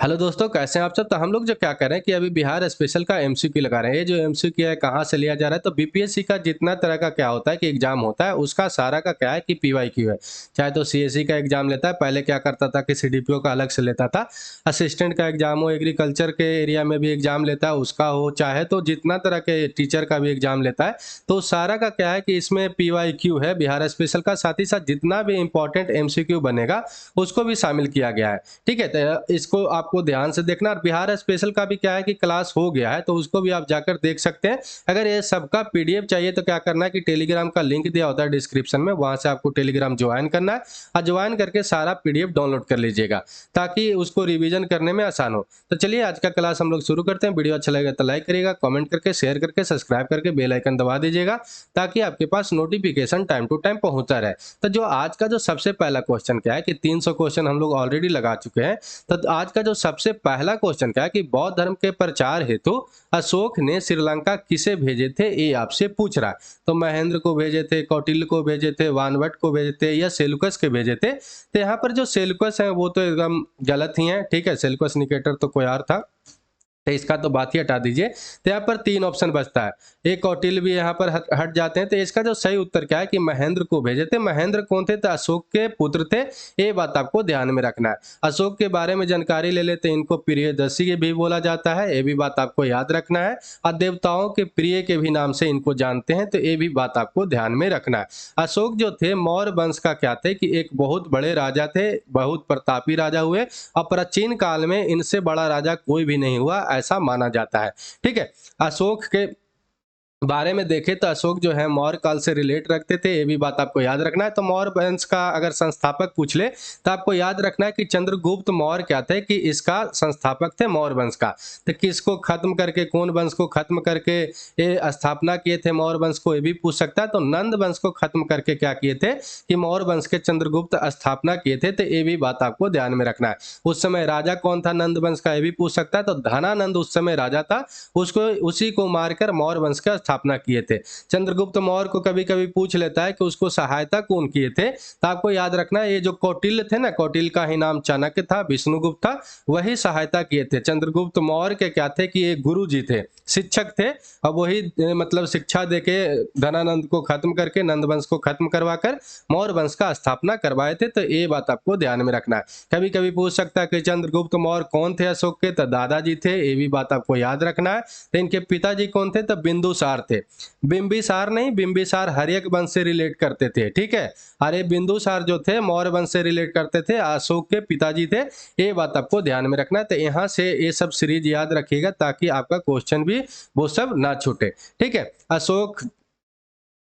Hello दोस्तों, कैसे हैं आप सब। तो हम लोग जो क्या कर रहे हैं कि अभी बिहार स्पेशल का एमसीक्यू लगा रहे हैं। ये जो एमसीक्यू है कहाँ से लिया जा रहा है, तो बीपीएससी का जितना तरह का क्या होता है कि एग्जाम होता है उसका सारा का क्या है कि पीवाईक्यू है। चाहे तो सीएससी का एग्जाम लेता है, पहले क्या करता था कि सीडीपीओ का अलग से लेता था। असिस्टेंट का एग्जाम हो, एग्रीकल्चर के एरिया में भी एग्जाम लेता है उसका हो, चाहे तो जितना तरह के टीचर का भी एग्जाम लेता है। तो सारा का क्या है कि इसमें पीवाईक्यू है बिहार स्पेशल का, साथ ही साथ जितना भी इंपॉर्टेंट एमसीक्यू बनेगा उसको भी शामिल किया गया है। ठीक है, तो इसको आपको ध्यान से देखना। और बिहार स्पेशल का भी क्या है कि क्लास हो गया है, तो उसको भी आप जाकर देख सकते हैं। अगर ये सबका पीडीएफ चाहिए तो क्या करना है कि टेलीग्राम का लिंक दिया होता है डिस्क्रिप्शन में, वहां से आपको टेलीग्राम ज्वाइन करना है और ज्वाइन करके सारा पीडीएफ डाउनलोड कर लीजिएगा ताकि उसको रिवीजन करने में आसान हो। तो चलिए आज का क्लास हम लोग शुरू करते हैं। वीडियो अच्छा लगेगा तो लाइक करिएगा, कमेंट करके, शेयर करके, सब्सक्राइब करके बेल आइकन दबा दीजिएगा ताकि आपके पास नोटिफिकेशन टाइम टू टाइम पहुंचता रहे। तो जो आज का जो सबसे पहला क्वेश्चन क्या है कि 300 क्वेश्चन हम लोग ऑलरेडी लगा चुके हैं। तो आज का जो सबसे पहला क्वेश्चन क्या है कि बौद्ध धर्म के प्रचार हेतु अशोक ने श्रीलंका किसे भेजे थे, ये आपसे पूछ रहा है। तो महेंद्र को भेजे थे, कौटिल्य को भेजे थे, वानवट को भेजे थे या सेलुकस के भेजे थे। तो यहाँ पर जो सेलुकस है वो तो एकदम गलत ही है। ठीक है, सेलुकस निकेटर तो कोई और था, तो इसका तो बात ही हटा दीजिए। तो यहाँ पर तीन ऑप्शन बचता है, एक कौटिल्य भी यहाँ पर हट जाते हैं। तो इसका जो सही उत्तर क्या है कि महेंद्र को भेजे थे। महेंद्र कौन थे, तो अशोक के पुत्र थे। ये बात आपको ध्यान में रखना है। अशोक के बारे में जानकारी ले लेते हैं, इनको प्रियदर्शी भी बोला जाता है, ये भी बात आपको याद रखना है। और देवताओं के प्रिय के भी नाम से इनको जानते हैं, तो ये भी बात आपको ध्यान में रखना है। अशोक जो थे मौर्य वंश का क्या थे कि एक बहुत बड़े राजा थे, बहुत प्रतापी राजा हुए और प्राचीन काल में इनसे बड़ा राजा कोई भी नहीं हुआ ऐसा माना जाता है। ठीक है, अशोक के बारे में देखें तो अशोक जो है मौर्य काल से रिलेट रखते थे, ये भी बात आपको याद रखना है। तो मौर्य वंश का अगर संस्थापक पूछ ले तो आपको याद रखना है कि चंद्रगुप्त मौर्य क्या थे कि इसका संस्थापक थे मौर्य वंश का। तो किसको खत्म करके, कौन वंश को खत्म करके ये स्थापना किए थे मौर्य वंश को, ये भी पूछ सकता है। तो नंद वंश को खत्म करके क्या किए थे कि मौर्य वंश के चंद्रगुप्त स्थापना किए थे। तो ये भी बात आपको ध्यान में रखना है। उस समय राजा कौन था नंद वंश का, ये भी पूछ सकता है। तो धनानंद उस समय राजा था, उसको उसी को मारकर मौर्य वंश का स्थापना किए थे। चंद्रगुप्त मौर्य को कभी कभी पूछ लेता है कि उसको सहायता कौन किए थे, तो आपको याद रखना है ये जो कौटिल्य थे ना, कौटिल्य का ही नाम चाणक्य था, विष्णुगुप्त था, वही सहायता किए थे। चंद्रगुप्त मौर्य के क्या थे कि एक गुरु जी थे, शिक्षक थे, और वही मतलब शिक्षा देके धनानंद को खत्म करके नंद वंश को खत्म करवाकर मौर्य वंश का स्थापना करवाए थे। तो ये बात आपको ध्यान में रखना है। कभी कभी पूछ सकता है कि चंद्रगुप्त मौर्य कौन थे अशोक के, तो दादाजी थे, ये भी बात आपको याद रखना है। तो इनके पिताजी कौन थे, तो बिंदुसार थे। बिंबिसार नहीं, बिंबिसार हर्यक वंश से रिलेट करते थे। ठीक है, अरे बिंदुसार जो थे मौर्य वंश से रिलेट करते थे, अशोक के पिताजी थे। ये बात आपको ध्यान में रखना है। तो यहाँ से ये सब सीरीज याद रखिएगा ताकि आपका क्वेश्चन भी वो सब ना छूटे। ठीक है, अशोक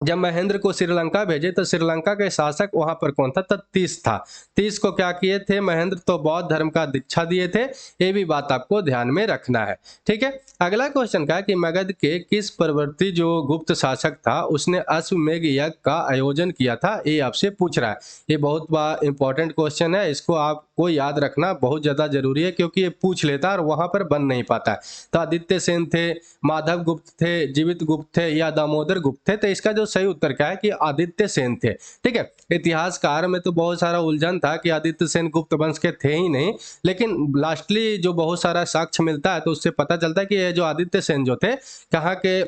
जब महेंद्र को श्रीलंका भेजे तो श्रीलंका के शासक वहां पर कौन था, तो तीस था। तीस को क्या किए थे महेंद्र, तो बौद्ध धर्म का दीक्षा दिए थे। ये भी बात आपको ध्यान में रखना है। ठीक है, अगला क्वेश्चन का कि मगध के किस प्रवर्ती जो गुप्त शासक था उसने अश्वमेध यज्ञ का आयोजन किया था, ये आपसे पूछ रहा है। ये बहुत बड़ा इंपॉर्टेंट क्वेश्चन है, इसको आपको याद रखना बहुत ज्यादा जरूरी है क्योंकि ये पूछ लेता है और वहां पर बन नहीं पाता है। तो आदित्य सेन थे, माधव गुप्त थे, जीवित गुप्त थे या दामोदर गुप्त थे। तो इसका जो सही उत्तर क्या है कि आदित्य सेन थे। ठीक है, इतिहासकार में तो बहुत सारा उलझन था कि आदित्य सेन गुप्त वंश के थे ही नहीं, लेकिन लास्टली जो बहुत सारा साक्ष्य मिलता है तो उससे पता चलता है कि ये जो आदित्य सेन जो थे कहाँ के,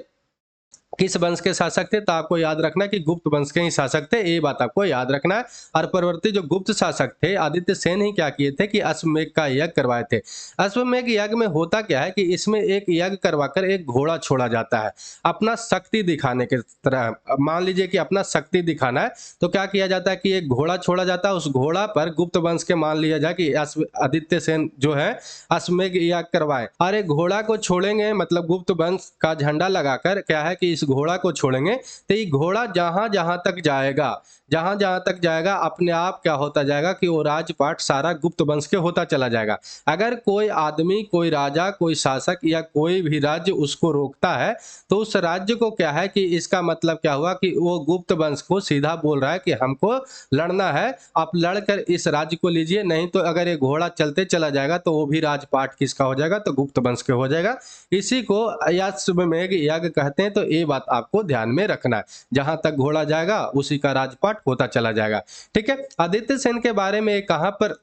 किस वंश के शासक थे, तो आपको याद रखना कि गुप्त वंश के ही शासक थे। ये बात आपको याद रखना है। और परवर्ती जो गुप्त शासक थे आदित्य सेन ही क्या किए थे कि अश्वमेध का यज्ञ करवाए थे। अश्वमेध यज्ञ में होता क्या है कि इसमें एक यज्ञ करवाकर एक घोड़ा छोड़ा जाता है अपना शक्ति दिखाने के तरह। मान लीजिए कि अपना शक्ति दिखाना है तो क्या किया जाता है कि एक घोड़ा छोड़ा जाता है, उस घोड़ा पर गुप्त वंश के मान लिया जाए कि आदित्य सेन जो है अश्वमेध यज्ञ करवाए, और एक घोड़ा को छोड़ेंगे मतलब गुप्त वंश का झंडा लगाकर क्या है कि इस घोड़ा को छोड़ेंगे। तो ये घोड़ा जहां जहां तक जाएगा, जहां जहां तक जाएगा अपने आप क्या होता जाएगा कि वो राजपाट सारा गुप्त वंश के होता चला जाएगा। अगर कोई आदमी, कोई राजा, कोई शासक या कोई भी राज्य उसको रोकता है तो उस राज्य को क्या है कि इसका मतलब क्या हुआ कि वो गुप्त वंश को सीधा बोल रहा है कि हमको लड़ना है, आप लड़कर इस राज्य को लीजिए, नहीं तो अगर ये घोड़ा चलते चला जाएगा तो वो भी राजपाट किसका हो जाएगा, तो गुप्त वंश के हो जाएगा। इसी को अश्वमेध यज्ञ कहते हैं। तो ये बात आपको ध्यान में रखना है, जहां तक घोड़ा जाएगा उसी का राजपाट होता चला जाएगा। ठीक है, आदित्य सेन के बारे में कहां पर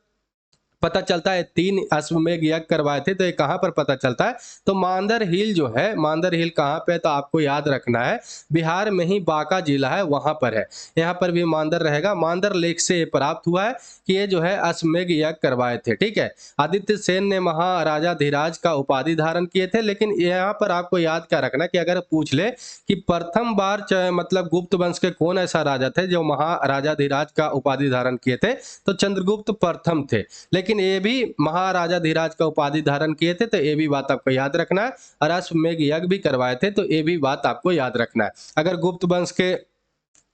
पता चलता है 3 अश्वमेध यज्ञ करवाए थे, तो ये कहाँ पर पता चलता है? तो मांदर हिल जो है, मांदर हिल कहाँ पे है? तो आपको याद रखना है बिहार में ही बांका जिला है, वहां पर है। यहाँ पर भी मांदर रहेगा। मांदर लेख से ये प्राप्त हुआ है कि ये जो है अश्वमेध यज्ञ करवाए थे, ठीक है। आदित्य सेन ने महाराजा धीराज का उपाधि धारण किए थे। लेकिन यहाँ पर आपको याद क्या रखना कि अगर पूछ ले कि प्रथम बार मतलब गुप्त वंश के कौन ऐसा राजा थे जो महाराजा धीराज का उपाधि धारण किए थे, तो चंद्रगुप्त प्रथम थे। लेकिन ये भी महाराजा धीराज का उपाधि धारण किए थे, तो ये भी बात आपको याद रखना है। और अश्वमेध यज्ञ भी करवाए थे, तो ये भी बात आपको याद रखना है। अगर गुप्त वंश के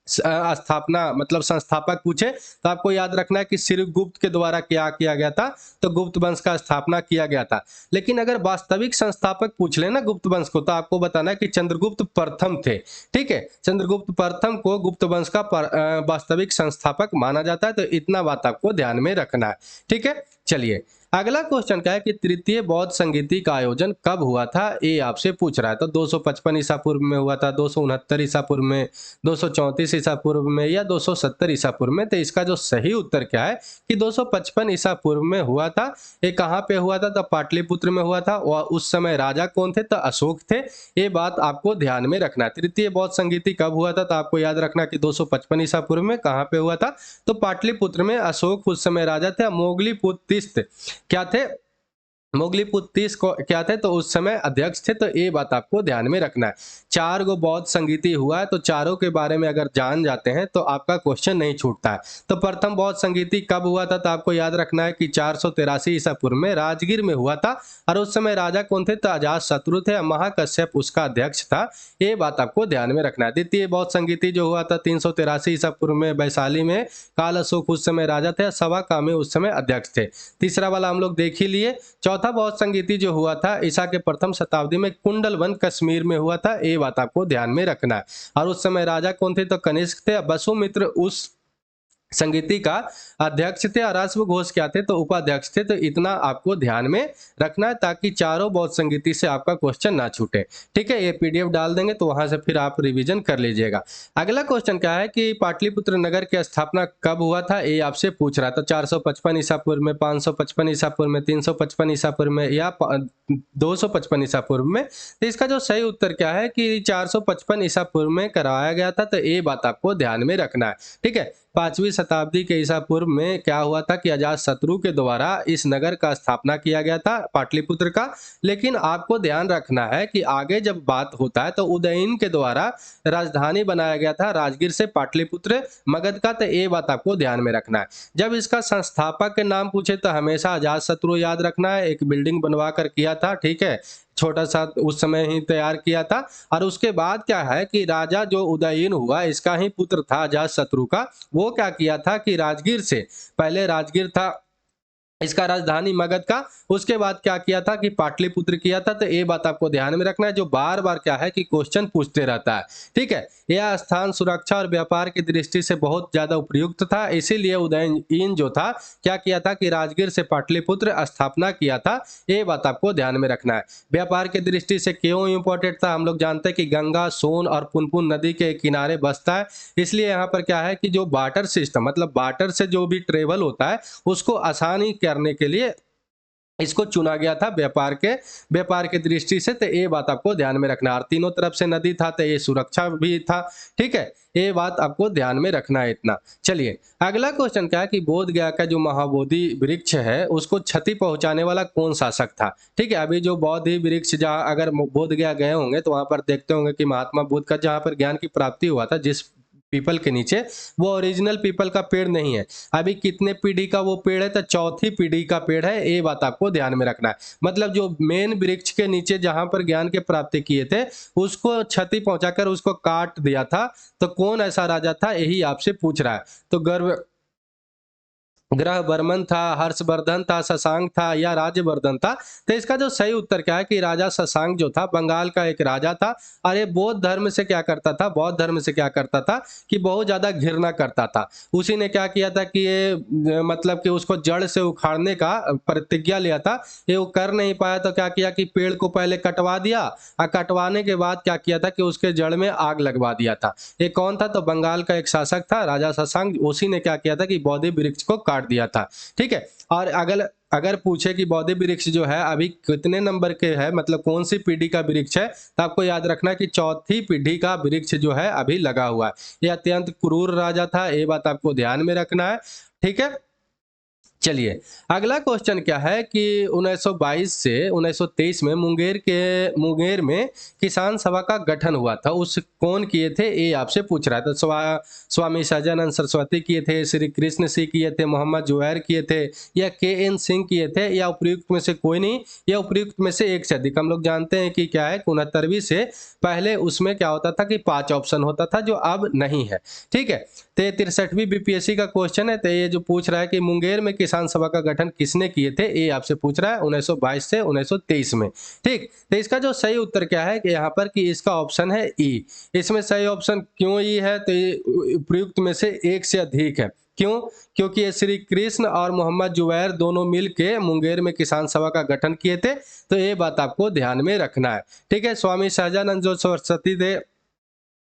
स्थापना मतलब संस्थापक पूछे तो आपको याद रखना है कि श्रीगुप्त के द्वारा क्या किया गया था, तो गुप्त वंश का स्थापना किया गया था। लेकिन अगर वास्तविक संस्थापक पूछ लेना गुप्त वंश को, तो आपको बताना है कि चंद्रगुप्त प्रथम थे, ठीक है। चंद्रगुप्त प्रथम को गुप्त वंश का वास्तविक संस्थापक माना जाता है, तो इतना बात आपको ध्यान में रखना है, ठीक है। चलिए अगला क्वेश्चन क्या है कि तृतीय बौद्ध संगीति का आयोजन कब हुआ था, ये आपसे पूछ रहा है। तो 255 ईसा पूर्व में हुआ था, 269 ईसा पूर्व में, 234 ईसा पूर्व में, या 270 ईसा पूर्व में। तो इसका जो सही उत्तर क्या है कि 255 ईसा पूर्व में हुआ था। ये कहाँ पे हुआ था? तो पाटलिपुत्र में हुआ था। और उस समय राजा कौन थे? तो अशोक थे। ये बात आपको ध्यान में रखना है। तृतीय बौद्ध संगीति कब हुआ था? तो आपको याद रखना कि 255 ईसा पूर्व में। कहाँ पे हुआ था? तो पाटलिपुत्र में। अशोक उस समय राजा थे। मोगलीपुत्र क्या थे? मोगलीपुत्र तीस को क्या थे? तो उस समय अध्यक्ष थे। तो ये बात आपको ध्यान में रखना है। 4 गो बौद्ध संगीति हुआ है, तो चारों के बारे में अगर जान जाते हैं तो आपका क्वेश्चन नहीं छूटता है। तो प्रथम बौद्ध संगीति कब हुआ था? तो आपको याद रखना है कि 483 ईसा पूर्व में राजगीर में हुआ था। और उस समय राजा कौन थे? तो अजातशत्रु थे। महाकश्यप उसका अध्यक्ष था। ये बात आपको ध्यान में रखना है। द्वितीय बौद्ध संगीति जो हुआ था 383 ईसा पूर्व में वैशाली में, काल अशोक उस समय राजा थे। सवा कामी उस समय अध्यक्ष थे। तीसरा वाला हम लोग देख ही लिए। चौथा बौद्ध संगीति जो हुआ था ईसा के प्रथम शताब्दी में कुंडलवन कश्मीर में हुआ था। ये बात आपको ध्यान में रखना है। और उस समय राजा कौन थे? तो कनिष्क थे। वसुमित्र उस संगीति का अध्यक्ष थे। और अश्वघोष क्या थे? तो उपाध्यक्ष थे। तो इतना आपको ध्यान में रखना है ताकि चारों बौद्ध संगीति से आपका क्वेश्चन ना छूटे, ठीक है। ये पीडीएफ डाल देंगे तो वहां से फिर आप रिवीजन कर लीजिएगा। अगला क्वेश्चन क्या है कि पाटलिपुत्र नगर की स्थापना कब हुआ था, ये आपसे पूछ रहा था। 455 ईसा पूर्व में, 555 ईसा पूर्व में, 355 ईसा पूर्व में, या 255 ईसा पूर्व में। तो इसका जो सही उत्तर क्या है कि 455 ईसा पूर्व में कराया गया था। तो ये बात आपको ध्यान में रखना है, ठीक है। 5वीं शताब्दी के ईसा पूर्व में क्या हुआ था कि अजातशत्रु के द्वारा इस नगर का स्थापना किया गया था, पाटलिपुत्र का। लेकिन आपको ध्यान रखना है कि आगे जब बात होता है तो उदयन के द्वारा राजधानी बनाया गया था राजगीर से पाटलिपुत्र मगध का। तो ये बात आपको ध्यान में रखना है। जब इसका संस्थापक के नाम पूछे तो हमेशा अजातशत्रु याद रखना है। एक बिल्डिंग बनवा कर किया था, ठीक है, छोटा सा उस समय ही तैयार किया था। और उसके बाद क्या है कि राजा जो उदयन हुआ इसका ही पुत्र था अजातशत्रु का। वो क्या किया था कि राजगीर से, पहले राजगीर था इसका राजधानी मगध का, उसके बाद क्या किया था कि पाटलिपुत्र किया था। तो ये बात आपको ध्यान में रखना है, जो बार बार क्या है कि क्वेश्चन पूछते रहता है, ठीक है। यह स्थान सुरक्षा और व्यापार की दृष्टि से बहुत ज्यादा उपयुक्त था। इसीलिए उदयन जो था क्या किया था कि राजगीर से पाटलिपुत्र स्थापना किया था। ये बात आपको ध्यान में रखना है। व्यापार की दृष्टि से क्यों इंपॉर्टेंट था? हम लोग जानते हैं कि गंगा, सोन और पुनपुन नदी के किनारे बसता है। इसलिए यहाँ पर क्या है कि जो बार्टर सिस्टम मतलब बार्टर से जो भी ट्रेवल होता है उसको आसानी करने के लिए इसको चुना गया था व्यापार के दृष्टि से। तो ये बात आपको ध्यान में रखना है। और तीनों तरफ से नदी था तो ये सुरक्षा भी था, ठीक है। ये बात आपको ध्यान में रखना है इतना। चलिए अगला क्वेश्चन क्या है कि बोध गया का जो महाबोधि वृक्ष है उसको क्षति पहुंचाने वाला कौन शासक था, ठीक है। अभी जो बोधि वृक्ष जहाँ अगर बोध गया गए होंगे तो वहां पर देखते होंगे कि महात्मा बुद्ध का जहाँ पर ज्ञान की प्राप्ति हुआ था जिस पीपल के नीचे, वो ओरिजिनल पीपल का पेड़ नहीं है। अभी कितने पीढ़ी का वो पेड़ है? तो चौथी पीढ़ी का पेड़ है। ये बात आपको ध्यान में रखना है। मतलब जो मेन वृक्ष के नीचे जहां पर ज्ञान के प्राप्ति किए थे उसको क्षति पहुंचाकर उसको काट दिया था। तो कौन ऐसा राजा था, यही आपसे पूछ रहा है। तो ग्रह वर्मन था, हर्षवर्धन था, शशांक था, या राज्यवर्धन था। तो इसका जो सही उत्तर क्या है कि राजा शशांक जो था बंगाल का एक राजा था। और ये बौद्ध धर्म से क्या करता था? बौद्ध धर्म से क्या करता था कि बहुत ज्यादा घृणा करता था। उसी ने क्या किया था कि ये मतलब कि उसको जड़ से उखाड़ने का प्रतिज्ञा लिया था। ये वो कर नहीं पाया तो क्या किया कि पेड़ को पहले कटवा दिया और कटवाने के बाद क्या किया था कि उसके जड़ में आग लगवा दिया था। ये कौन था? तो बंगाल का एक शासक था राजा शशांक। उसी ने क्या किया था कि बौद्धि वृक्ष को काट दिया था, ठीक है। और अगर पूछे कि बोधि वृक्ष जो है अभी कितने नंबर के है, मतलब कौन सी पीढ़ी का वृक्ष है, तो आपको याद रखना कि चौथी पीढ़ी का वृक्ष जो है अभी लगा हुआ है। ये अत्यंत क्रूर राजा था, ये बात आपको ध्यान में रखना है। ठीक है, चलिए अगला क्वेश्चन क्या है कि 1922 से 1923 में मुंगेर में किसान सभा का गठन हुआ था, उस कौन किए थे, ये आपसे पूछ रहा है। तो स्वामी सहजानंद सरस्वती किए थे, श्री कृष्ण सिंह किए थे, मोहम्मद जुबैर किए थे, या KN सिंह किए थे, या उपयुक्त में से कोई नहीं, या उपयुक्त में से एक से अधिक। हम लोग जानते हैं कि क्या है, 69वीं से पहले उसमें क्या होता था कि 5 ऑप्शन होता था, जो अब नहीं है। ठीक है, तो 63वीं BPSC का क्वेश्चन है। तो ये जो पूछ रहा है कि मुंगेर में किसान सभा का गठन किसने किए थे, ये आपसे पूछ रहा है 1922 से 1923 में। ठीक, तो इसका जो सही उत्तर क्या है कि यहाँ पर कि इसका ऑप्शन है ई। इसमें सही ऑप्शन क्यों ई है, तो ये उपयुक्त में से एक से अधिक है। क्यों? क्योंकि ये श्री कृष्ण और मोहम्मद जुबैर दोनों मिल के मुंगेर में किसान सभा का गठन किए थे, तो ये बात आपको ध्यान में रखना है। ठीक है, स्वामी सहजानंद जो सरस्वती थे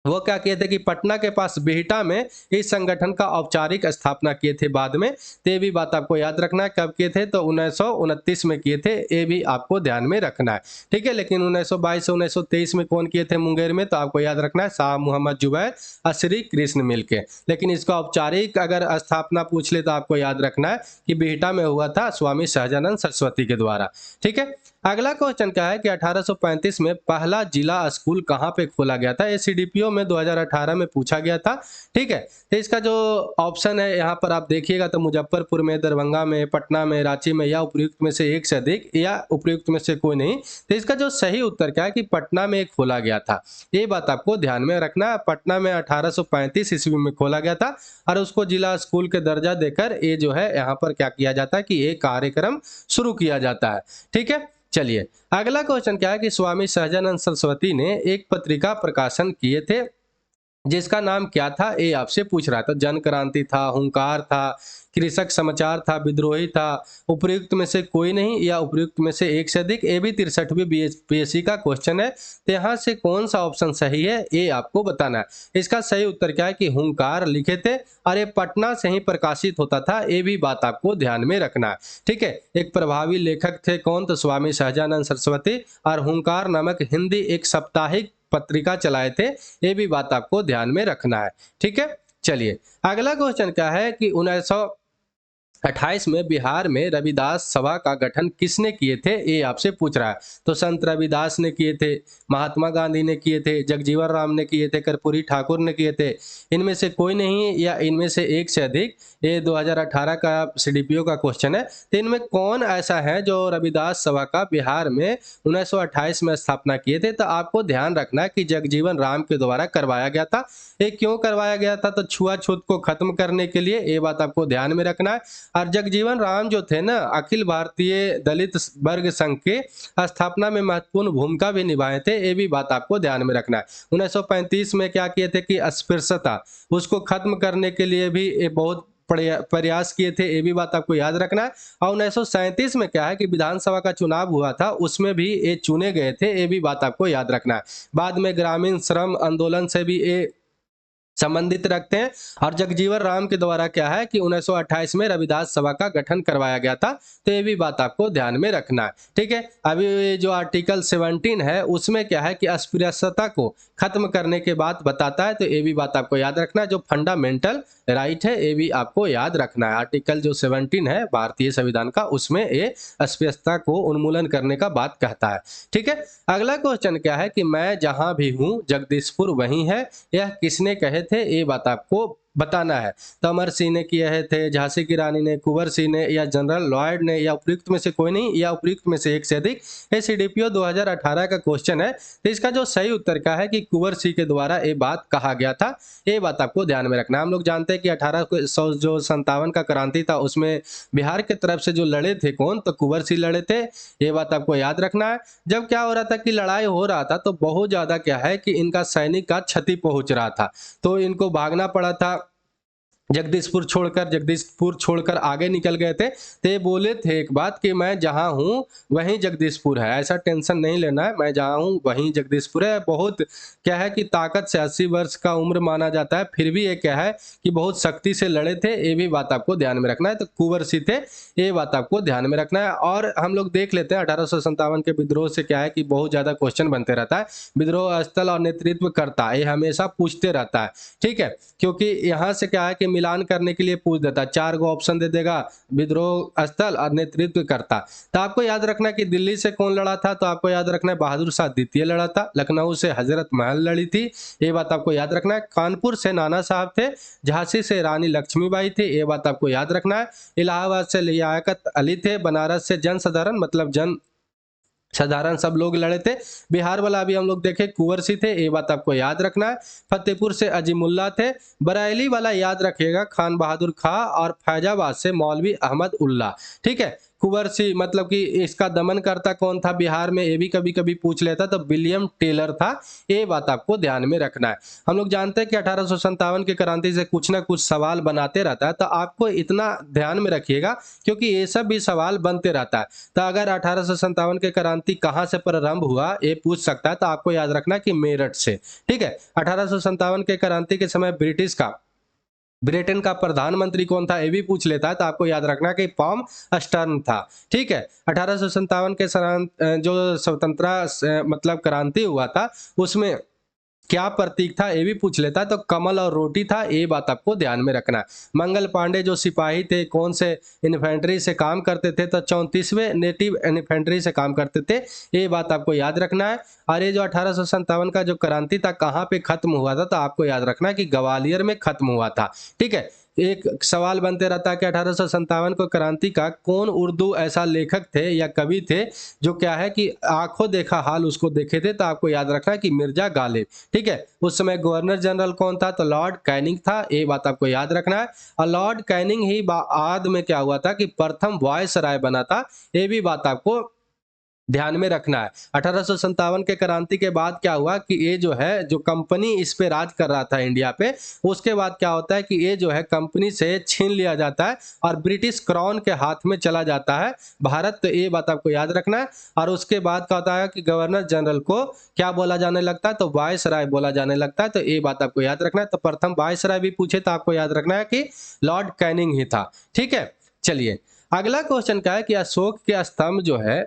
वो क्या किए थे कि पटना के पास बिहटा में इस संगठन का औपचारिक स्थापना किए थे बाद में। तो ये भी बात आपको याद रखना है, कब किए थे, तो 1929 में किए थे, ये भी आपको ध्यान में रखना है। ठीक है, लेकिन 1922 से 1923 में कौन किए थे मुंगेर में, तो आपको याद रखना है शाह मोहम्मद जुबैर और श्री कृष्ण मिलके। लेकिन इसका औपचारिक अगर स्थापना पूछ ले तो आपको याद रखना है कि बिहटा में हुआ था स्वामी सहजानंद सरस्वती के द्वारा। ठीक है, अगला क्वेश्चन क्या है कि 1835 में पहला जिला स्कूल कहाँ पे खोला गया था, ये CDPO में 2018 में पूछा गया था। ठीक है, तो इसका जो ऑप्शन है यहाँ पर आप देखिएगा तो मुजफ्फरपुर में, दरभंगा में, पटना में, रांची में, या उपयुक्त में से एक से अधिक, या उपयुक्त में से कोई नहीं। तो इसका जो सही उत्तर क्या है कि पटना में खोला गया था। ये बात आपको ध्यान में रखना है, पटना में 1835 ईस्वी में खोला गया था, और उसको जिला स्कूल के दर्जा देकर ये जो है यहाँ पर क्या किया जाता है कि ये कार्यक्रम शुरू किया जाता है। ठीक है, चलिए अगला क्वेश्चन क्या है कि स्वामी सहजानंद सरस्वती ने एक पत्रिका प्रकाशन किए थे जिसका नाम क्या था, ये आपसे पूछ रहा था। जन क्रांति था, हुंकार था, कृषक समाचार था, विद्रोही था, उपयुक्त में से कोई नहीं, या उपयुक्त में से एक से अधिक। ये भी 63वीं BPSC का क्वेश्चन है, तो यहाँ से कौन सा ऑप्शन सही है ये आपको बताना है। इसका सही उत्तर क्या है कि हुंकार लिखे थे, और ये पटना से ही प्रकाशित होता था, ये भी बात आपको ध्यान में रखना है। ठीक है, एक प्रभावी लेखक थे कौन, तो स्वामी सहजानंद सरस्वती, और हुंकार नामक हिंदी एक साप्ताहिक पत्रिका चलाए थे, ये भी बात आपको ध्यान में रखना है। ठीक है, चलिए अगला क्वेश्चन क्या है कि 1928 में बिहार में रविदास सभा का गठन किसने किए थे, ये आपसे पूछ रहा है। तो संत रविदास ने किए थे, महात्मा गांधी ने किए थे, जगजीवन राम ने किए थे, कर्पूरी ठाकुर ने किए थे, इनमें से कोई नहीं, या इनमें से एक से अधिक। ये 2018 का CDPO का क्वेश्चन है। तो इनमें कौन ऐसा है जो रविदास सभा का बिहार में 1928 में स्थापना किए थे, तो आपको ध्यान रखना है कि जगजीवन राम के द्वारा करवाया गया था। ये क्यों करवाया गया था, तो छुआछूत को खत्म करने के लिए, ये बात आपको ध्यान में रखना है। और जगजीवन राम जो थे ना, अखिल भारतीय दलित वर्ग संघ के स्थापना में महत्वपूर्ण भूमिका भी निभाए थे, ये भी बात आपको ध्यान में रखना है। 1935 में क्या किए थे कि अस्पृश्यता उसको खत्म करने के लिए भी ये बहुत प्रयास किए थे, ये भी बात आपको याद रखना है। और 1937 में क्या है कि विधानसभा का चुनाव हुआ था, उसमें भी ये चुने गए थे, ये भी बात आपको याद रखना है। बाद में ग्रामीण श्रम आंदोलन से भी ये संबंधित रखते हैं। और जगजीवन राम के द्वारा क्या है कि 1928 में रविदास सभा का गठन करवाया गया था, तो ये भी बात आपको ध्यान में रखना है। ठीक है, अभी जो आर्टिकल 17 है उसमें क्या है कि अस्पृश्यता को खत्म करने के बाद बताता है, तो ये भी बात आपको याद रखना है। जो फंडामेंटल राइट है ये भी आपको याद रखना है। आर्टिकल जो 17 है भारतीय संविधान का, उसमें ये अस्पृश्यता को उन्मूलन करने का बात कहता है। ठीक है, अगला क्वेश्चन क्या है कि मैं जहां भी हूं जगदीशपुर वहीं है, यह किसने कहे थे, ये बात आपको बताना है। तो अमर सिंह ने किए थे, झांसी की रानी ने, कुंवर सिंह ने, या जनरल लॉयड ने, या उपयुक्त में से कोई नहीं, या उपयुक्त में से एक से अधिक। ये CDPO 2018 का क्वेश्चन है। तो इसका जो सही उत्तर क्या है कि कुंवर सिंह के द्वारा ये बात कहा गया था, ये बात आपको ध्यान में रखना। हम लोग जानते हैं कि 1857 का क्रांति था, उसमें बिहार की तरफ से जो लड़े थे कौन, तो कुंवर सिंह लड़े थे, ये बात आपको याद रखना है। जब क्या हो रहा था कि लड़ाई हो रहा था, तो बहुत ज्यादा क्या है कि इनका सैनिक का क्षति पहुंच रहा था, तो इनको भागना पड़ा था। जगदीशपुर छोड़कर आगे निकल गए थे, तो ये बोले थे एक बात कि मैं जहाँ हूँ वहीं जगदीशपुर है, ऐसा टेंशन नहीं लेना है, मैं जहाँ हूँ वहीं जगदीशपुर है। बहुत क्या है कि ताकत से 80 वर्ष का उम्र माना जाता है, फिर भी ये क्या है कि बहुत सख्ती से लड़े थे, ये भी बात आपको ध्यान में रखना है। तो कुंवर सिंह थे, ये बात आपको ध्यान में रखना है। और हम लोग देख लेते हैं 1857 के विद्रोह से क्या है कि बहुत ज्यादा क्वेश्चन बनते रहता है। विद्रोह स्थल और नेतृत्व करता, ये हमेशा पूछते रहता है, ठीक है, क्योंकि यहाँ से क्या है कि मिलान करने के लिए पूछ देता है, 4 गो ऑप्शन दे देगा, विद्रोह स्थल और नेतृत्व करता। तो आपको याद रखना कि दिल्ली से कौन लड़ा था, तो आपको याद रखना है बहादुर शाह द्वितीय लड़ा था। लखनऊ से हजरत महल लड़ी थी, ये बात आपको याद रखना है। कानपुर से नाना साहब थे, झांसी से रानी लक्ष्मीबाई थी, ये बात आपको याद रखना है। इलाहाबाद से लियाकत अली थे, बनारस से जन साधारण मतलब जन साधारण सब लोग लड़े थे। बिहार वाला अभी हम लोग देखे कुंवर सिंह थे, ये बात आपको याद रखना है। फतेहपुर से अजीमुल्ला थे। बरेली वाला याद रखिएगा खान बहादुर खां, और फैजाबाद से मौलवी अहमद उल्ला, ठीक है। कुंवर सिंह मतलब कि इसका दमन करता कौन था बिहार में, ये भी कभी कभी पूछ लेता, तो विलियम टेलर था, ये बात आपको ध्यान में रखना है। हम लोग जानते हैं कि 1857 की क्रांति से कुछ ना कुछ सवाल बनाते रहता है, तो आपको इतना ध्यान में रखिएगा क्योंकि ये सब भी सवाल बनते रहता है। तो अगर 1857 के क्रांति कहाँ से प्रारंभ हुआ ये पूछ सकता है, तो आपको याद रखना कि मेरठ से, ठीक है। 1857 के क्रांति के समय ब्रिटेन का प्रधानमंत्री कौन था ये भी पूछ लेता है, तो आपको याद रखना कि पॉम स्टर्न था, ठीक है। 1857 के जो स्वतंत्रता मतलब क्रांति हुआ था उसमें क्या प्रतीक था ये भी पूछ लेता है, तो कमल और रोटी था, ये बात आपको ध्यान में रखना है। मंगल पांडे जो सिपाही थे कौन से इन्फेंट्री से काम करते थे, तो 34वें नेटिव इन्फेंट्री से काम करते थे, ये बात आपको याद रखना है। और ये जो 1857 का जो क्रांति था कहाँ पे खत्म हुआ था, तो आपको याद रखना है कि ग्वालियर में खत्म हुआ था, ठीक है। एक सवाल बनते रहता है कि 1857 को क्रांति का कौन उर्दू ऐसा लेखक थे या कवि थे जो क्या है कि आंखों देखा हाल उसको देखे थे, तो आपको याद रखना है कि मिर्जा गालिब, ठीक है। उस समय गवर्नर जनरल कौन था, तो लॉर्ड कैनिंग था, ये बात आपको याद रखना है। और लॉर्ड कैनिंग ही बाद में क्या हुआ था कि प्रथम वायसराय बना था, ये भी बात आपको ध्यान में रखना है। 1857 के क्रांति के बाद क्या हुआ कि ये जो है जो कंपनी इस पे राज कर रहा था इंडिया पे, उसके बाद क्या होता है कि ये जो है कंपनी से छीन लिया जाता है और ब्रिटिश क्राउन के हाथ में चला जाता है भारत, तो ये बात आपको याद रखना है। और उसके बाद क्या होता है कि गवर्नर जनरल को क्या बोला जाने लगता है, तो वायसराय बोला जाने लगता है, तो ये बात आपको याद रखना है। तो प्रथम वायसराय भी पूछे तो आपको याद रखना है कि लॉर्ड कैनिंग ही था, ठीक है। चलिए अगला क्वेश्चन क्या है कि अशोक के स्तंभ जो है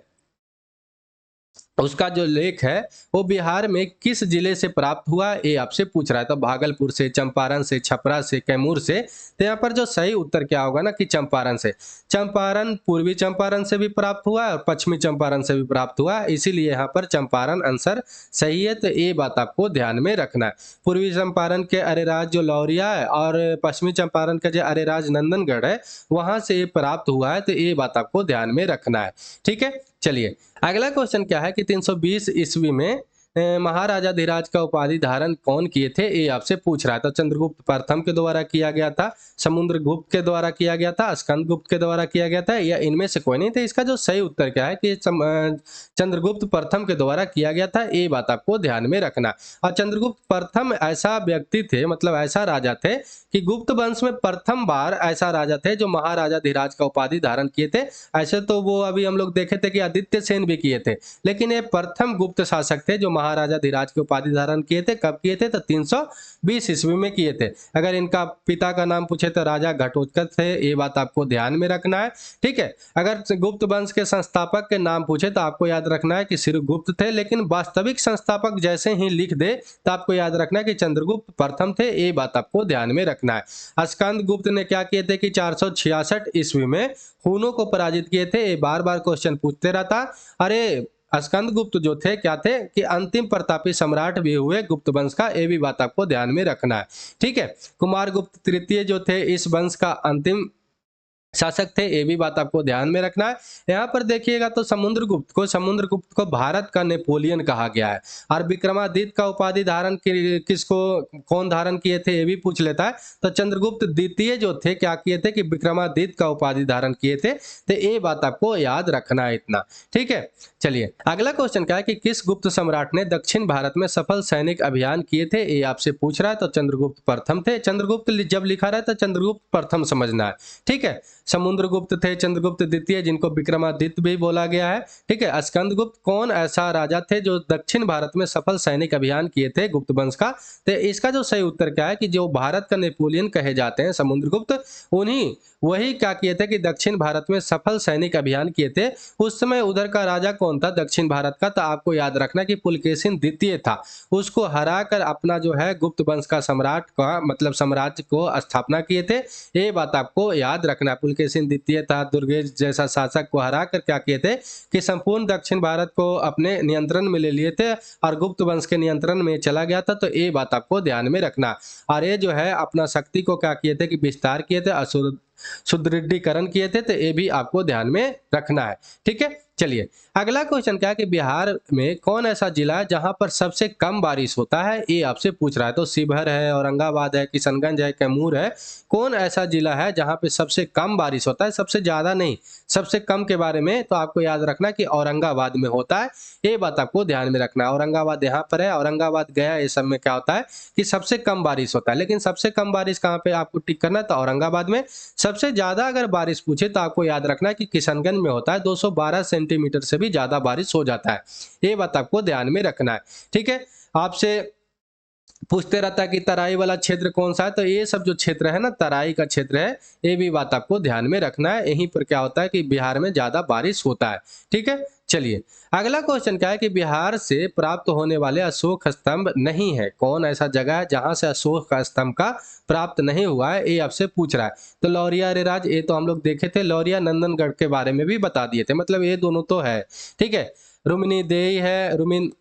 उसका जो लेख है वो बिहार में किस जिले से प्राप्त हुआ, ये आपसे पूछ रहा है। तो भागलपुर से, चंपारण से, छपरा से, कैमूर से। तो यहाँ पर जो सही उत्तर क्या होगा ना कि चंपारण से। चंपारण पूर्वी चंपारण से भी प्राप्त हुआ और पश्चिमी चंपारण से भी प्राप्त हुआ, इसीलिए यहाँ पर चंपारण आंसर सही है। तो ये बात आपको ध्यान में रखना है। पूर्वी चंपारण के अरेराज जो लौरिया है और पश्चिमी चंपारण का जो अरेराज नंदनगढ़ है वहां से ये प्राप्त हुआ है, तो ये बात आपको ध्यान में रखना है, ठीक है। चलिए अगला क्वेश्चन क्या है कि 320 ईस्वी में महाराजा धीराज का उपाधि धारण कौन किए थे, ये आपसे पूछ रहा है। तो चंद्रगुप्त प्रथम के द्वारा किया गया था, समुद्रगुप्त के द्वारा किया गया था, स्कंदगुप्त के द्वारा किया गया था, या इनमें से कोई नहीं। तो इसका जो सही उत्तर क्या है कि चंद्रगुप्त प्रथम के द्वारा किया गया था, ये बात आपको ध्यान में रखना। और चंद्रगुप्त प्रथम ऐसा व्यक्ति थे, मतलब ऐसा राजा थे कि गुप्त वंश में प्रथम बार ऐसा राजा थे जो महाराजा धीराज का उपाधि धारण किए थे। ऐसे तो वो अभी हम लोग देखे थे कि आदित्य सेन भी किए थे, लेकिन ये प्रथम गुप्त शासक थे जो महाराजा धीराज के उपाधि धारण किए थे। कब किए थे, तो 320 ईस्वी में किए थे। अगर इनका पिता का नाम पूछे तो राजा घटोत्कच थे, ये बात आपको ध्यान में रखना है, ठीक है। अगर गुप्त वंश के संस्थापक के नाम पूछे तो आपको याद रखना है कि सिर्फ गुप्त थे, लेकिन वास्तविक संस्थापक जैसे ही लिख दे तो आपको याद रखना है कि चंद्रगुप्त प्रथम थे, ये बात आपको ध्यान में रखना है। स्कंदगुप्त ने क्या किए थे कि 466 ईस्वी में हुनों को पराजित किए थे, ये बार बार क्वेश्चन पूछते रहता। अरे स्कंदगुप्त जो थे क्या थे कि अंतिम प्रतापी सम्राट भी हुए गुप्त वंश का, ये भी बात आपको ध्यान में रखना है, ठीक है। कुमारगुप्त तृतीय जो थे इस वंश का अंतिम शासक थे, ये भी बात आपको ध्यान में रखना है। यहाँ पर देखिएगा तो समुद्रगुप्त को भारत का नेपोलियन कहा गया है। और विक्रमादित्य का उपाधि धारण किसको कौन धारण किए थे ये भी पूछ लेता है। तो चंद्रगुप्त द्वितीय जो थे क्या किए थे कि विक्रमादित्य का उपाधि धारण किए थे। तो ये बात आपको याद रखना है इतना, ठीक है। चलिए अगला क्वेश्चन क्या है कि किस गुप्त सम्राट ने दक्षिण भारत में सफल सैनिक अभियान किए थे, ये आपसे पूछ रहा है। तो चंद्रगुप्त प्रथम थे। चंद्रगुप्त जब लिखा रहा है तो चंद्रगुप्त प्रथम समझना है, ठीक है। समुद्रगुप्त थे, चंद्रगुप्त द्वितीय जिनको विक्रमादित्य भी बोला गया है, ठीक है। स्कंदगुप्त कौन ऐसा राजा थे जो दक्षिण भारत में सफल सैनिक अभियान किए थे गुप्त वंश का। तो इसका जो सही उत्तर क्या है कि जो भारत का नेपोलियन कहे जाते हैं समुद्रगुप्त, उन्हीं वही क्या किए थे कि दक्षिण भारत में सफल सैनिक अभियान किए थे। उस समय उधर का राजा कौन था दक्षिण भारत का, तो आपको याद रखना कि पुलकेशिन द्वितीय था। उसको हराकर अपना जो है गुप्त वंश का सम्राट का मतलब साम्राज्य को स्थापना किए थे। ये बात आपको याद रखना। पुलकेशिन द्वितीय था, दुर्गेश जैसा शासक को हराकर क्या किए थे कि संपूर्ण दक्षिण भारत को अपने नियंत्रण में ले लिए थे और गुप्त वंश के नियंत्रण में चला गया था। तो ये बात आपको ध्यान में रखना। और ये जो है अपना शक्ति को क्या किए थे कि विस्तार किए थे, सुदृढ़ीकरण किए थे। तो ये भी आपको ध्यान में रखना है, ठीक है। चलिए अगला क्वेश्चन क्या है कि बिहार में कौन ऐसा जिला है जहां पर सबसे कम बारिश होता है, ये आपसे पूछ रहा है। तो शिवहर है, औरंगाबाद है, किशनगंज है, कैमूर है। कौन ऐसा जिला है जहां पे सबसे कम बारिश होता है, सबसे ज्यादा नहीं, सबसे कम के बारे में तो आपको याद रखना कि औरंगाबाद में होता है। ये बात आपको ध्यान में रखना है। औरंगाबाद यहाँ पर है, औरंगाबाद गया ये सब में क्या होता है कि सबसे कम बारिश होता है। लेकिन सबसे कम बारिश कहाँ पे आपको टिक करना है, तो औरंगाबाद में। सबसे ज्यादा अगर बारिश पूछे तो आपको याद रखना है कि किशनगंज में होता है, 212 सेंटीमीटर से भी ज्यादा बारिश हो जाता है। ये बात आपको ध्यान में रखना है, ठीक है। आपसे पूछते रहता है कि तराई वाला क्षेत्र कौन सा है, तो ये सब जो क्षेत्र है ना तराई का क्षेत्र है, ये भी बात आपको ध्यान में रखना है। यहीं पर क्या होता है कि बिहार में ज्यादा बारिश होता है, ठीक है। चलिए अगला क्वेश्चन क्या है कि बिहार से प्राप्त होने वाले अशोक स्तंभ नहीं है। कौन ऐसा जगह है जहां से अशोक का स्तंभ का प्राप्त नहीं हुआ है, ये आपसे पूछ रहा है। तो लौरिया अरेराज ये तो हम लोग देखे थे, लौरिया नंदनगढ़ के बारे में भी बता दिए थे, मतलब ये दोनों तो है, ठीक है। रुमिनी देई है, रुमिन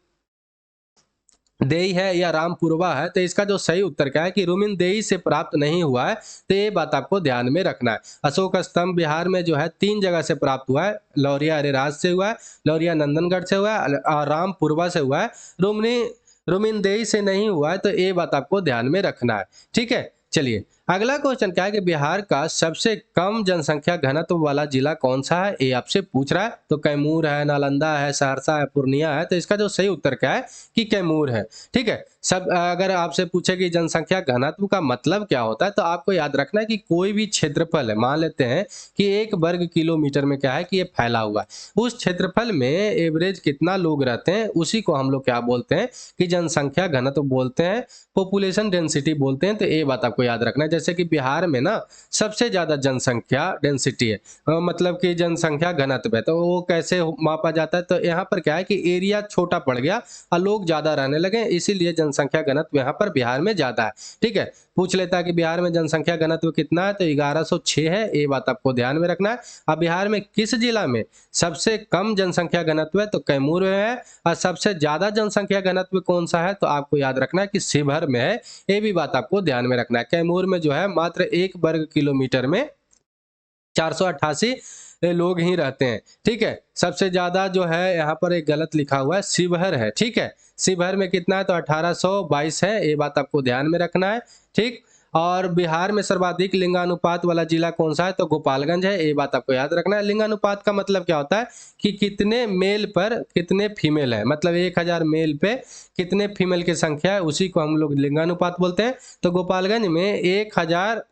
देई है या रामपुरवा है। तो इसका जो सही उत्तर क्या है कि रुमिन देई से प्राप्त नहीं हुआ है। तो ये बात आपको ध्यान में रखना है। अशोक स्तंभ बिहार में जो है 3 जगह से प्राप्त हुआ है। लौरिया अरेराज से हुआ है, लौरिया नंदनगढ़ से हुआ है और रामपुरवा से हुआ है। रुमिन देई से नहीं हुआ है। तो ये बात आपको ध्यान में रखना है, ठीक है। चलिए अगला क्वेश्चन क्या है कि बिहार का सबसे कम जनसंख्या घनत्व वाला जिला कौन सा है, ये आपसे पूछ रहा है। तो कैमूर है, नालंदा है, सहरसा है, पूर्णिया है। तो इसका जो सही उत्तर क्या है कि कैमूर है, ठीक है। सब अगर आपसे पूछे कि जनसंख्या घनत्व का मतलब क्या होता है, तो आपको याद रखना है कि कोई भी क्षेत्रफल है, मान लेते हैं कि 1 वर्ग किलोमीटर में क्या है कि ये फैला हुआ है, उस क्षेत्रफल में एवरेज कितना लोग रहते हैं, उसी को हम लोग क्या बोलते हैं कि जनसंख्या घनत्व बोलते हैं, पॉपुलेशन डेंसिटी बोलते हैं। तो ये बात आपको याद रखना है। जैसे कि बिहार में ना सबसे ज्यादा जनसंख्या डेंसिटी है, मतलब कि जनसंख्या घनत्व है, तो वो कैसे मापा जाता है। तो यहाँ पर क्या है कि एरिया छोटा पड़ गया और लोग ज्यादा रहने लगे, इसीलिए जनसंख्या घनत्व यहाँ पर बिहार में ज्यादा है, ठीक है। पूछ लेता है कि बिहार में जनसंख्या घनत्व कितना है, तो 1106 है। ये बात आपको ध्यान में रखना है। अब बिहार में किस जिला में सबसे कम जनसंख्या घनत्व है, तो कैमूर में है। और सबसे ज्यादा जनसंख्या घनत्व कौन सा है, तो आपको याद रखना है कि शिवहर में है। ये भी बात आपको ध्यान में रखना है। कैमूर में जो है मात्र 1 वर्ग किलोमीटर में 488 लोग ही रहते हैं, ठीक है। सबसे ज्यादा जो है यहाँ पर एक गलत लिखा हुआ है, शिवहर है, ठीक है। शिवहर में कितना है, तो 1822 है। ये बात आपको ध्यान में रखना है, ठीक। और बिहार में सर्वाधिक लिंगानुपात वाला जिला कौन सा है, तो गोपालगंज है। ये बात आपको याद रखना है। लिंगानुपात का मतलब क्या होता है कि कितने मेल पर कितने फीमेल है, मतलब 1000 मेल पे कितने फीमेल की संख्या है, उसी को हम लोग लिंगानुपात बोलते हैं। तो गोपालगंज में 1000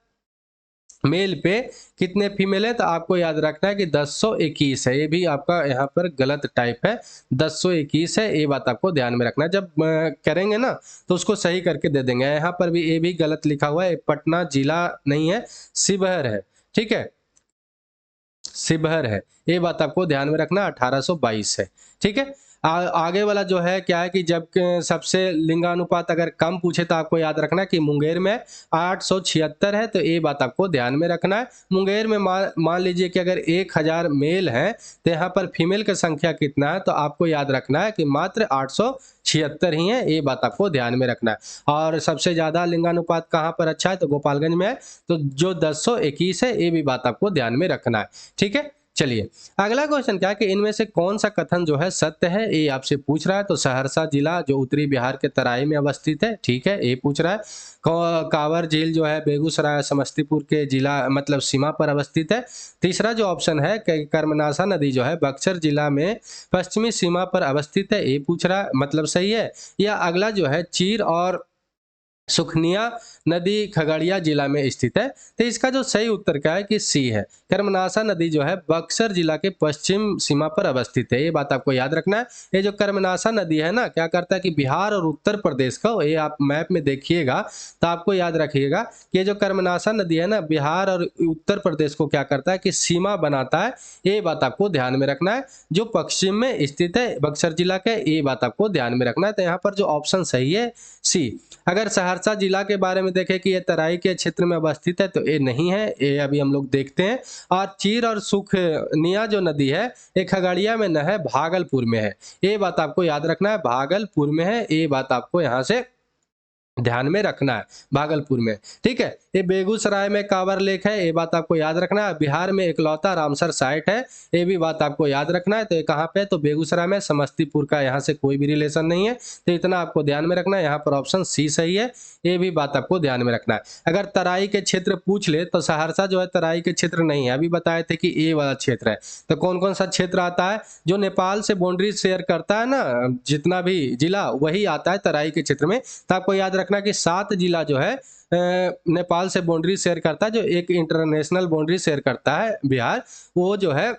मेल पे कितने फीमेल है, तो आपको याद रखना है कि 1021 है। ये भी आपका यहाँ पर गलत टाइप है, 1021 है। ये बात आपको ध्यान में रखना है। जब करेंगे ना तो उसको सही करके दे देंगे। यहाँ पर भी ये भी गलत लिखा हुआ है, पटना जिला नहीं है, शिवहर है, ठीक है। शिवहर है, ये बात आपको ध्यान में रखना, 1822 है, ठीक है। आगे वाला जो है क्या है कि जब सबसे लिंगानुपात अगर कम पूछे तो आपको याद रखना है कि मुंगेर में 876 है, तो ये बात आपको ध्यान में रखना है। मुंगेर में मान लीजिए कि अगर 1000 मेल हैं तो यहाँ पर फीमेल की संख्या कितना है, तो आपको याद रखना है कि मात्र 876 ही है, ये बात आपको ध्यान में रखना है। और सबसे ज़्यादा लिंगानुपात कहाँ पर अच्छा है, तो गोपालगंज में है, तो जो 1021 है, ये भी बात आपको ध्यान में रखना है। ठीक है, चलिए अगला क्वेश्चन क्या है कि इनमें से कौन सा कथन जो है सत्य है, ये आपसे पूछ रहा है। तो सहरसा जिला जो उत्तरी बिहार के तराई में अवस्थित है, ठीक है, ये पूछ रहा है। कांवर झील जो है बेगूसराय समस्तीपुर के जिला मतलब सीमा पर अवस्थित है। तीसरा जो ऑप्शन है कि कर्मनाशा नदी जो है बक्सर जिला में पश्चिमी सीमा पर अवस्थित है, ये पूछ रहा है, मतलब सही है। या अगला जो है चीर और सुखनिया नदी खगड़िया जिला में स्थित है, तो इसका जो सही उत्तर क्या है कि सी है। कर्मनाशा नदी जो है बक्सर जिला के पश्चिम सीमा पर अवस्थित है, ये बात आपको याद रखना है। ये जो कर्मनाशा नदी है ना, क्या करता है कि बिहार और उत्तर प्रदेश का, ये आप मैप में देखिएगा तो आपको याद रखिएगा कि ये जो कर्मनाशा नदी है ना, बिहार और उत्तर प्रदेश को क्या करता है कि सीमा बनाता है, ये बात आपको ध्यान में रखना है। जो पश्चिम में स्थित है बक्सर जिला के, ये बात आपको ध्यान में रखना है। तो यहाँ पर जो ऑप्शन सही है सी। अगर सहरसा जिला के बारे में देखें कि ये तराई के क्षेत्र में अवस्थित है, तो ये नहीं है, ये अभी हम लोग देखते हैं। और चीर और सुखनिया जो नदी है ये खगड़िया में न है, भागलपुर में है, ये बात आपको याद रखना है, भागलपुर में है, ये बात आपको यहाँ से ध्यान में रखना है, भागलपुर में। ठीक है, ये बेगूसराय में कांवर लेक है, ये बात आपको याद रखना है। बिहार में इकलौता रामसर साइट है, ये भी बात आपको याद रखना है। तो ये कहाँ पे है, तो बेगूसराय में, समस्तीपुर का यहाँ से कोई भी रिलेशन नहीं है, तो इतना आपको ध्यान में रखना है। यहाँ पर ऑप्शन सी सही है, ये भी बात आपको ध्यान में रखना है। अगर तराई के क्षेत्र पूछ ले तो सहरसा जो है तराई के क्षेत्र नहीं है, अभी बताए थे कि ए वाला क्षेत्र है। तो कौन कौन सा क्षेत्र आता है, जो नेपाल से बाउंड्री शेयर करता है ना, जितना भी जिला वही आता है तराई के क्षेत्र में। तो आपको याद रखना कि 7 जिला जो है नेपाल से बाउंड्री शेयर करता है, जो एक इंटरनेशनल बाउंड्री शेयर करता है बिहार, वो जो है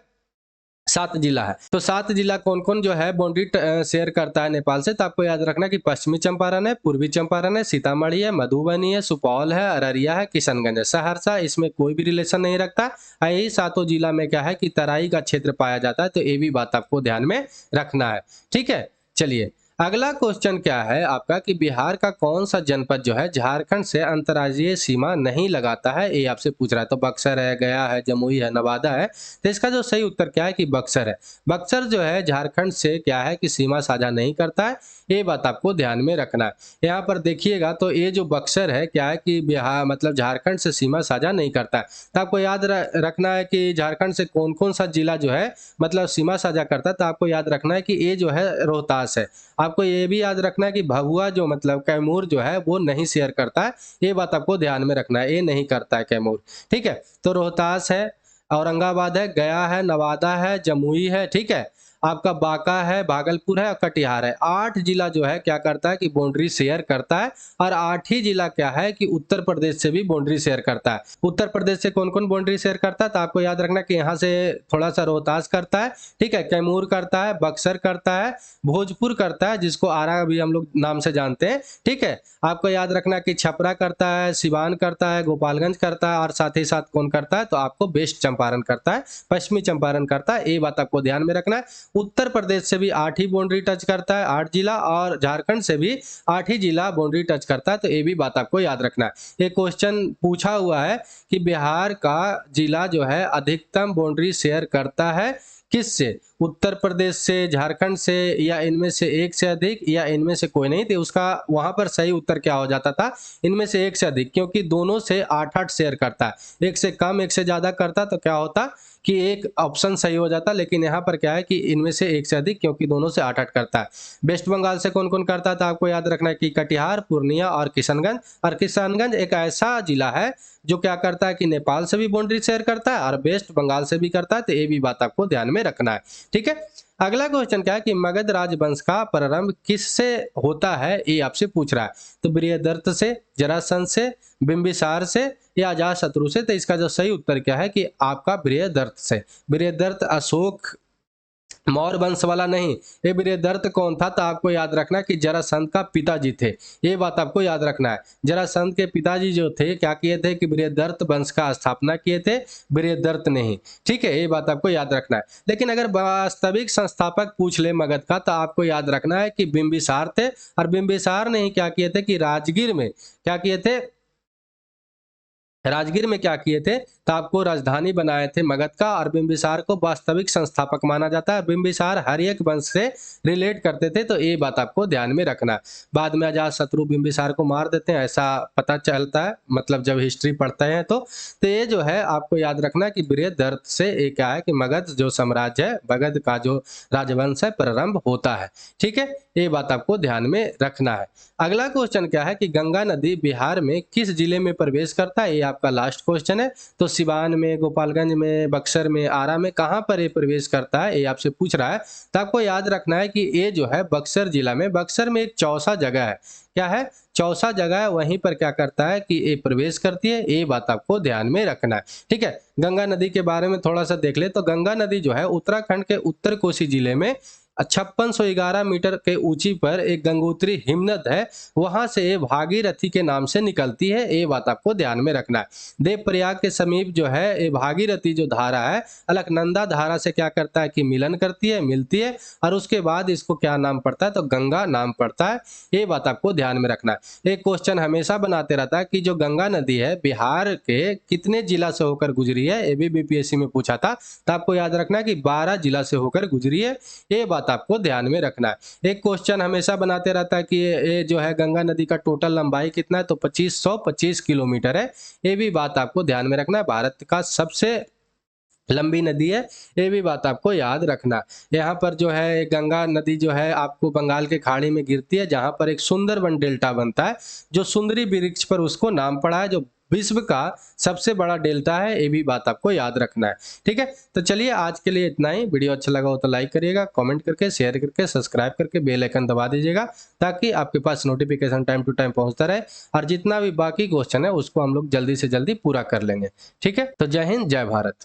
7 जिला है। तो 7 जिला कौन कौन जो है बाउंड्री शेयर करता है नेपाल से, तो आपको याद रखना कि पश्चिमी चंपारण है, पूर्वी चंपारण है, सीतामढ़ी है, मधुबनी है, सुपौल है, अररिया है, किशनगंज है। सहरसा इसमें कोई भी रिलेशन नहीं रखता। यही 7 जिला में क्या है कि तराई का क्षेत्र पाया जाता है, तो ये भी बात आपको ध्यान में रखना है। ठीक है, चलिए अगला क्वेश्चन क्या है आपका कि बिहार का कौन सा जनपद जो है झारखंड से अंतर्राज्यीय सीमा नहीं लगाता है, ये आपसे पूछ रहा है। तो बक्सर है, गया है, जमुई है, नवादा है। तो इसका जो सही उत्तर क्या है कि बक्सर है। बक्सर जो है झारखंड से क्या है कि सीमा साझा नहीं करता है, ये बात आपको ध्यान में रखना है। यहाँ पर देखिएगा तो ये जो बक्सर है क्या है कि बिहार मतलब झारखंड से सीमा साझा नहीं करता है। तो आपको याद रखना है कि झारखंड से कौन कौन सा जिला जो है मतलब सीमा साझा करता है। तो आपको याद रखना है कि ये जो है रोहतास है। आपको ये भी याद रखना है कि भभुआ जो मतलब कैमूर जो है वो नहीं शेयर करता है, ये बात आपको ध्यान में रखना है, ये नहीं करता है कैमूर। ठीक है, तो रोहतास है, औरंगाबाद है, गया है, नवादा है, जमुई है, ठीक है, आपका बांका है, भागलपुर है और कटिहार है। 8 जिला जो है क्या करता है कि बाउंड्री शेयर करता है, और 8 ही जिला क्या है कि उत्तर प्रदेश से भी बाउंड्री शेयर करता है। उत्तर प्रदेश से कौन कौन बाउंड्री शेयर करता है, तो आपको याद रखना कि यहाँ से थोड़ा सा रोहतास करता है, ठीक है, कैमूर करता है, बक्सर करता है, भोजपुर करता है, जिसको आरा भी हम लोग नाम से जानते हैं, ठीक है, आपको याद रखना कि छपरा करता है, सिवान करता है, गोपालगंज करता है, और साथ ही साथ कौन करता है, तो आपको वेस्ट चंपारण करता है, पश्चिमी चंपारण करता है, ये बात आपको ध्यान में रखना है। उत्तर प्रदेश से भी 8 ही बाउंड्री टच करता है, 8 जिला, और झारखंड से भी 8 ही जिला बाउंड्री टच करता है, तो ये भी बात आपको याद रखना है। ये क्वेश्चन पूछा हुआ है कि बिहार का जिला जो है अधिकतम बाउंड्री शेयर करता है किससे, उत्तर प्रदेश से, झारखंड से, या इनमें से एक से अधिक, या इनमें से कोई नहीं। तो उसका वहां पर सही उत्तर क्या हो जाता था, इनमें से एक से अधिक, क्योंकि दोनों से 8-8 शेयर करता है। एक से कम एक से ज्यादा करता तो क्या होता कि एक ऑप्शन सही हो जाता, लेकिन यहाँ पर क्या है कि इनमें से एक से अधिक, क्योंकि दोनों से 8-8 करता है। वेस्ट बंगाल से कौन कौन करता था, आपको याद रखना है कि कटिहार, पूर्णिया और किशनगंज। और किशनगंज एक ऐसा जिला है जो क्या करता है कि नेपाल से भी बाउंड्री शेयर करता है और वेस्ट बंगाल से भी करता है, तो ये भी बात आपको ध्यान में रखना है। ठीक है, अगला क्वेश्चन क्या है कि मगध राजवंश का प्रारंभ किससे होता है, ये आपसे पूछ रहा है। तो बृहदर्थ से, जरासंध से, बिंबिसार से, या अजातशत्रु से। तो इसका जो सही उत्तर क्या है कि आपका बृहदर्थ से। बृहदर्थ अशोक मौर्य वंश वाला नहीं। ये बृहदर्थ कौन था, तो आपको याद रखना कि जरासंध का पिताजी थे। ये बात आपको याद रखना है। जरासंध के पिताजी जो थे क्या किए थे कि बृहदर्थ वंश का स्थापना किए थे, बृहदर्थ ने ही। ठीक है, ये बात आपको याद रखना है। लेकिन अगर वास्तविक संस्थापक पूछ ले मगध का, तो आपको याद रखना है कि बिंबिसार थे। और बिंबिसार ने ही क्या किए थे कि राजगीर में क्या किए थे, राजगीर में क्या किए थे, तो आपको राजधानी बनाए थे मगध का। और बिंबिसार को वास्तविक संस्थापक माना जाता है। बिंबिसार हर एक वंश से रिलेट करते थे, तो ये बात आपको ध्यान में रखना। बाद में अजात शत्रु बिंबिसार को मार देते हैं, ऐसा पता चलता है, मतलब जब हिस्ट्री पढ़ते हैं तो ये जो है आपको याद रखना कि बृहदर्थ से ये क्या है कि मगध जो साम्राज्य है, मगध का जो राजवंश है प्रारंभ होता है। ठीक है, ये बात आपको ध्यान में रखना है। अगला क्वेश्चन क्या है कि गंगा नदी बिहार में किस जिले में प्रवेश करता है, ये आपका लास्ट क्वेश्चन है। तो सिवान में, गोपालगंज में, बक्सर में, आरा में, कहां पर ये प्रवेश करता है, ये आपसे पूछ रहा है। तो आपको याद रखना है कि ये जो है बक्सर जिला में, बक्सर में एक चौसा जगह है। क्या है, चौसा जगह है, वहीं पर क्या करता है कि ये प्रवेश करती है। ये बात आपको ध्यान में रखना है। ठीक है, गंगा नदी के बारे में थोड़ा सा देख ले तो गंगा नदी जो है उत्तराखंड के उत्तर कोसी जिले में 5611 मीटर के ऊंची पर एक गंगोत्री हिमनद है, वहां से ये भागीरथी के नाम से निकलती है। ये बात आपको ध्यान में रखना है। देवप्रयाग के समीप जो है ये भागीरथी जो धारा है अलकनंदा धारा से क्या करता है कि मिलन करती है, मिलती है, और उसके बाद इसको क्या नाम पड़ता है, तो गंगा नाम पड़ता है। ये बात आपको ध्यान में रखना है। एक क्वेश्चन हमेशा बनाते रहता है कि जो गंगा नदी है बिहार के कितने जिला से होकर गुजरी है, ये भी बीपीएससी में पूछा था। तो आपको याद रखना है कि 12 जिला से होकर गुजरी है। ये बात आपको ध्यान में रखना है। एक क्वेश्चन हमेशा बनाते रहता है कि ये जो है गंगा नदी का टोटल लंबाई कितना है, तो 2525 किलोमीटर है। ये भी बात आपको ध्यान में रखना है। भारत का सबसे लंबी नदी है, ये भी बात आपको याद रखना। यहाँ पर जो है गंगा नदी जो है आपको बंगाल के खाड़ी में गिरती है, जहाँ पर एक सुंदरबन डेल्टा बनता है, जो सुंदरी वृक्ष पर उसको नाम पड़ा है, जो विश्व का सबसे बड़ा डेल्टा है। ये भी बात आपको याद रखना है। ठीक है, तो चलिए आज के लिए इतना ही। वीडियो अच्छा लगा हो तो लाइक करिएगा, कमेंट करके, शेयर करके, सब्सक्राइब करके बेल आइकन दबा दीजिएगा, ताकि आपके पास नोटिफिकेशन टाइम टू टाइम पहुंचता रहे। और जितना भी बाकी क्वेश्चन है उसको हम लोग जल्दी से जल्दी पूरा कर लेंगे। ठीक है, तो जय हिंद, जय भारत।